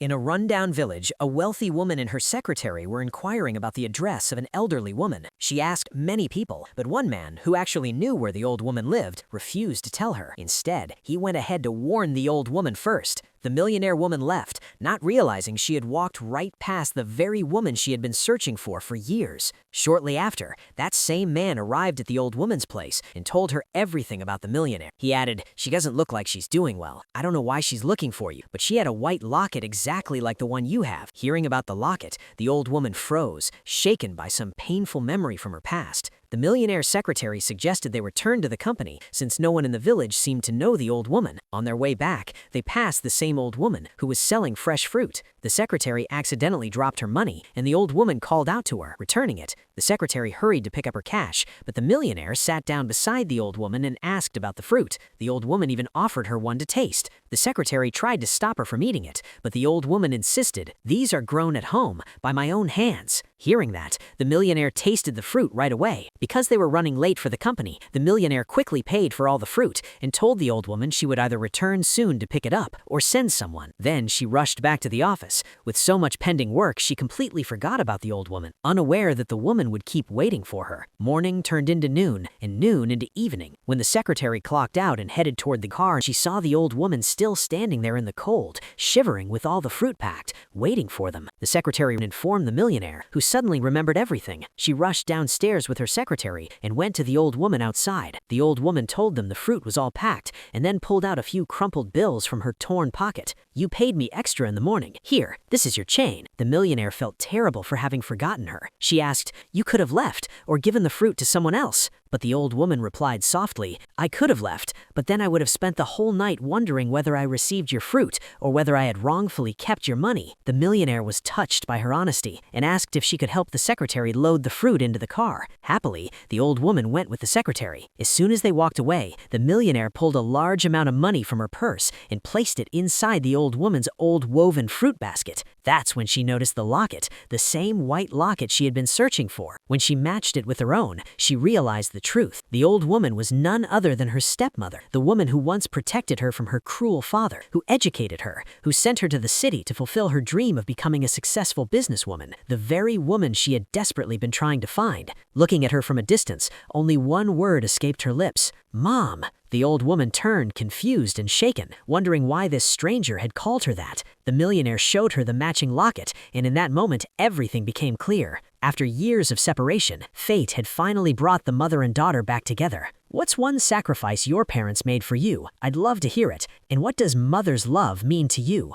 In a rundown village, a wealthy woman and her secretary were inquiring about the address of an elderly woman. She asked many people, but one man, who actually knew where the old woman lived, refused to tell her. Instead, he went ahead to warn the old woman first. The millionaire woman left, not realizing she had walked right past the very woman she had been searching for years. Shortly after, that same man arrived at the old woman's place and told her everything about the millionaire. He added, "She doesn't look like she's doing well. I don't know why she's looking for you, but she had a white locket exactly like the one you have." Hearing about the locket, the old woman froze, shaken by some painful memory from her past. The millionaire's secretary suggested they return to the company since no one in the village seemed to know the old woman. On their way back, they passed the same old woman who was selling fresh fruit. The secretary accidentally dropped her money, and the old woman called out to her, returning it. The secretary hurried to pick up her cash, but the millionaire sat down beside the old woman and asked about the fruit. The old woman even offered her one to taste. The secretary tried to stop her from eating it, but the old woman insisted, "These are grown at home, by my own hands." Hearing that, the millionaire tasted the fruit right away. Because they were running late for the company, the millionaire quickly paid for all the fruit and told the old woman she would either return soon to pick it up or send someone. Then she rushed back to the office. With so much pending work, she completely forgot about the old woman, unaware that the woman would keep waiting for her. Morning turned into noon, and noon into evening. When the secretary clocked out and headed toward the car, she saw the old woman still standing there in the cold, shivering with all the fruit packed, waiting for them. The secretary informed the millionaire, who suddenly remembered everything. She rushed downstairs with her secretary and went to the old woman outside. The old woman told them the fruit was all packed and then pulled out a few crumpled bills from her torn pocket. "You paid me extra in the morning. Here, this is your chain." The millionaire felt terrible for having forgotten her. She asked, "You could have left or given the fruit to someone else." But the old woman replied softly, "I could have left, but then I would have spent the whole night wondering whether I received your fruit or whether I had wrongfully kept your money." The millionaire was touched by her honesty and asked if she could help the secretary load the fruit into the car. Happily, the old woman went with the secretary. As soon as they walked away, the millionaire pulled a large amount of money from her purse and placed it inside the old woman's old woven fruit basket. That's when she noticed the locket, the same white locket she had been searching for. When she matched it with her own, she realized the truth. The old woman was none other than her stepmother, the woman who once protected her from her cruel father, who educated her, who sent her to the city to fulfill her dream of becoming a successful businesswoman, the very woman she had desperately been trying to find. Looking at her from a distance, only one word escaped her lips: "Mom." The old woman turned, confused and shaken, wondering why this stranger had called her that. The millionaire showed her the matching locket, and in that moment, everything became clear. After years of separation, fate had finally brought the mother and daughter back together. What's one sacrifice your parents made for you? I'd love to hear it. And what does mother's love mean to you?